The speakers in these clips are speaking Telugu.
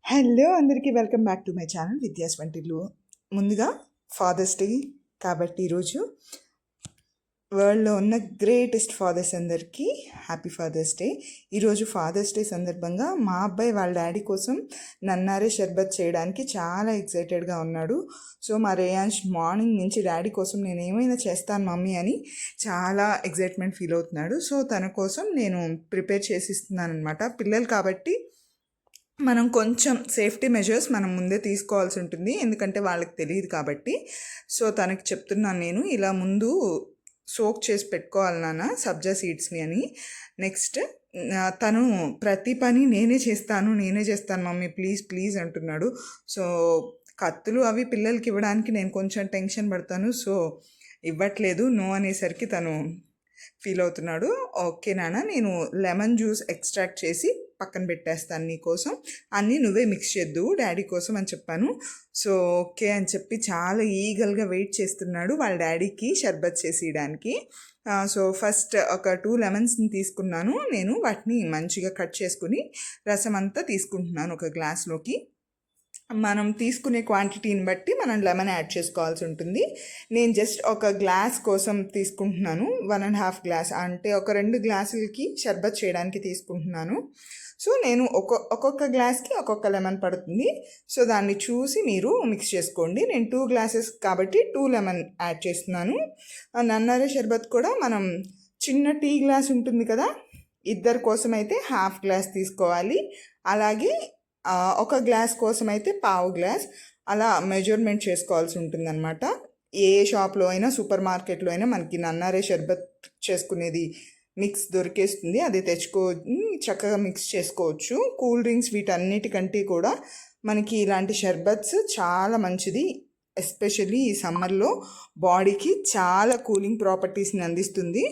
హలో అందరికీ welcome back to my channel Vidya's వంటిల్లు. ముందుగా ఫాదర్స్ డే కాబట్టి ఈరోజు వరల్డ్లో ఉన్న గ్రేటెస్ట్ ఫాదర్స్ అందరికీ హ్యాపీ ఫాదర్స్ డే. ఈరోజు ఫాదర్స్ డే సందర్భంగా మా అబ్బాయి వాళ్ళ డాడీ కోసం నన్నారే షర్బత్ చేయడానికి చాలా ఎక్సైటెడ్గా ఉన్నాడు. సో మా రేయాన్ష్ మార్నింగ్ నుంచి డాడీ కోసం నేను ఏమైనా చేస్తాను మమ్మీ అని చాలా ఎక్సైట్మెంట్ ఫీల్ అవుతున్నాడు. సో తన కోసం నేను ప్రిపేర్ చేసి ఇస్తున్నాను అనమాట. పిల్లలు కాబట్టి మనం కొంచెం సేఫ్టీ మెజర్స్ మనం ముందే తీసుకోవాల్సి ఉంటుంది, ఎందుకంటే వాళ్ళకి తెలియదు కాబట్టి. సో తనకి చెప్తున్నాను నేను, ఇలా ముందు సోక్ చేసి పెట్టుకోవాలి నాన్న సబ్జా సీడ్స్ని అని. నెక్స్ట్ తను ప్రతి పని నేనే చేస్తాను మమ్మీ ప్లీజ్ ప్లీజ్ అంటున్నాడు. సో కత్తులు అవి పిల్లలకి ఇవ్వడానికి నేను కొంచెం టెన్షన్ పడతాను. సో ఇవ్వట్లేదు, నో అనేసరికి తను ఫీల్ అవుతున్నాడు. ఓకే నాన్న, నేను లెమన్ జ్యూస్ ఎక్స్ట్రాక్ట్ చేసి పక్కన పెట్టేస్తాను నీకోసం, అన్నీ నువ్వే మిక్స్ చేద్దు డాడీ కోసం అని చెప్పాను. సో ఓకే అని చెప్పి చాలా ఈగల్గా వెయిట్ చేస్తున్నాడు వాళ్ళ డాడీకి షర్బత్ చేసి ఇవ్వడానికి. సో ఫస్ట్ ఒక 2 లెమన్స్ని తీసుకున్నాను నేను, వాటిని మంచిగా కట్ చేసుకుని రసం అంతా తీసుకుంటున్నాను ఒక గ్లాస్లోకి. మనం తీసుకునే క్వాంటిటీని బట్టి మనం లెమన్ యాడ్ చేసుకోవాల్సి ఉంటుంది. నేను జస్ట్ ఒక గ్లాస్ కోసం తీసుకుంటున్నాను, 1.5 గ్లాస్, అంటే ఒక 2 గ్లాసులకి షర్బత్ చేయడానికి తీసుకుంటున్నాను. సో నేను ఒక్కొక్క గ్లాస్కి ఒక్కొక్క లెమన్ పడుతుంది. సో దాన్ని చూసి మీరు మిక్స్ చేసుకోండి. నేను 2 గ్లాసెస్ కాబట్టి 2 లెమన్ యాడ్ చేస్తున్నాను. నన్నారే షర్బత్ కూడా మనం చిన్న టీ గ్లాస్ ఉంటుంది కదా, ఇద్దరి కోసం అయితే 1/2 గ్లాస్ తీసుకోవాలి. అలాగే ఒక గ్లాస్ కోసం అయితే 1/4 గ్లాస్ అలా మెజర్మెంట్ చేసుకోవాల్సి ఉంటుందన్నమాట. ఏ షాప్లో అయినా సూపర్ మార్కెట్లో అయినా మనకి నన్నారే షర్బత్ చేసుకునేది మిక్స్ దొరికేస్తుంది, అది తెచ్చుకొని చక్కగా మిక్స్ చేసుకోవచ్చు. కూల్ డ్రింక్స్ వీటన్నిటికంటే కూడా మనకి ఇలాంటి షర్బత్స్ చాలా మంచిది. ఎస్పెషల్లీ ఈ సమ్మర్లో బాడీకి చాలా కూలింగ్ ప్రాపర్టీస్ని అందిస్తుంది.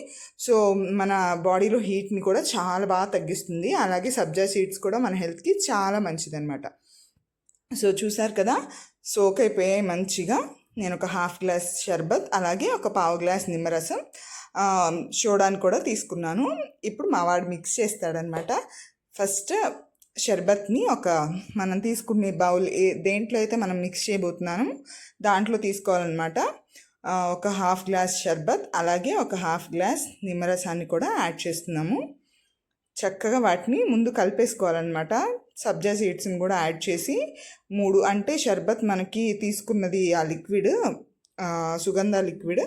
సో మన బాడీలో హీట్ని కూడా చాలా బాగా తగ్గిస్తుంది. అలాగే సబ్జా సీడ్స్ కూడా మన హెల్త్కి చాలా మంచిదన్నమాట. సో చూసారు కదా, సోక్ అయిపోయాయి మంచిగా. నేను ఒక 1/2 గ్లాస్ షర్బత్, అలాగే ఒక 1/4 గ్లాస్ నిమ్మరసం, సోడాని కూడా తీసుకున్నాను. ఇప్పుడు మా వాడు మిక్స్ చేస్తాడనమాట. ఫస్ట్ షర్బత్ని ఒక మనం తీసుకునే బౌల్ దేంట్లో అయితే మనం మిక్స్ చేయబోతున్నాము దాంట్లో తీసుకోవాలన్నమాట. ఒక 1/2 గ్లాస్ షర్బత్, అలాగే ఒక 1/2 గ్లాస్ నిమ్మరసాన్ని కూడా యాడ్ చేస్తున్నాము. చక్కగా వాటిని ముందు కలిపేసుకోవాలన్నమాట. సబ్జా సీడ్స్ని కూడా యాడ్ చేసి 3, అంటే షర్బత్ మనకి తీసుకున్నది ఆ లిక్విడ్, సుగంధ లిక్విడ్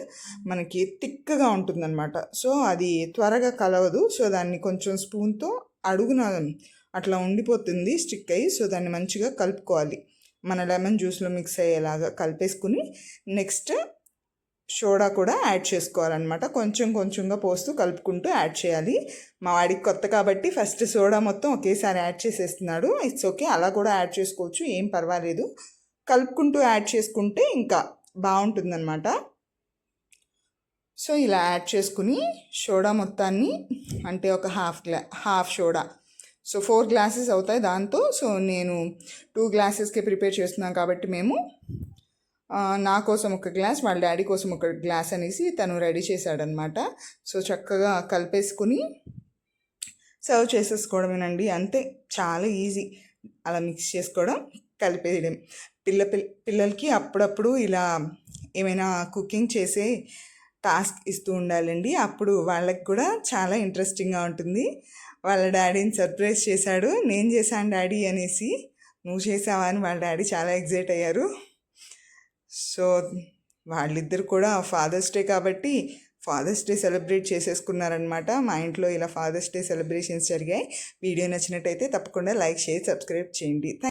మనకి థిక్గా ఉంటుందన్నమాట. సో అది త్వరగా కలవదు. సో దాన్ని కొంచెం స్పూన్తో అడుగున అట్లా ఉండిపోతుంది స్టిక్ అయ్యి. సో దాన్ని మంచిగా కలుపుకోవాలి, మన లెమన్ జ్యూస్లో మిక్స్ అయ్యేలాగా కలిపేసుకుని నెక్స్ట్ సోడా కూడా యాడ్ చేసుకోవాలన్నమాట. కొంచెం కొంచెంగా పోస్తూ కలుపుకుంటూ యాడ్ చేయాలి. మా వాడికి కొత్త కాబట్టి ఫస్ట్ సోడా మొత్తం ఒకేసారి యాడ్ చేసేస్తున్నాడు. ఇట్స్ ఓకే, అలా కూడా యాడ్ చేసుకోవచ్చు, ఏం పర్వాలేదు. కలుపుకుంటూ యాడ్ చేసుకుంటే ఇంకా బాగుంటుందన్నమాట. సో ఇలా యాడ్ చేసుకుని సోడా మొత్తాన్ని, అంటే ఒక హాఫ్ సోడా, సో 4 గ్లాసెస్ అవుతాయి దాంతో. సో నేను 2 గ్లాసెస్కి ప్రిపేర్ చేస్తున్నాను కాబట్టి మేము నా కోసం ఒక గ్లాస్, వాళ్ళ డాడీ కోసం ఒక గ్లాస్ అనేసి తను రెడీ చేశాడనమాట. సో చక్కగా కలిపేసుకుని సర్వ్ చేసేసుకోవడమేనండి, అంతే. చాలా ఈజీ, అలా మిక్స్ చేసుకోవడం, కలిపేయడం. పిల్లలకి అప్పుడప్పుడు ఇలా ఏమైనా కుకింగ్ చేసే టాస్క్ ఇస్తూ ఉండాలండి, అప్పుడు వాళ్ళకి కూడా చాలా ఇంట్రెస్టింగ్గా ఉంటుంది. వాళ్ళ డాడీని సర్ప్రైజ్ చేశాడు, నేను చేశాను డాడీ అనేసి. నువ్వు చేసావా అని వాళ్ళ డాడీ చాలా ఎక్సైట్ అయ్యారు. సో వాళ్ళిద్దరు కూడా ఫాదర్స్ డే కాబట్టి ఫాదర్స్ డే సెలబ్రేట్ చేసేసుకున్నారనమాట. మా ఇంట్లో ఇలా ఫాదర్స్ డే సెలబ్రేషన్స్ జరిగాయి. వీడియో నచ్చినట్టయితే తప్పకుండా లైక్, షేర్, సబ్స్క్రైబ్ చేయండి.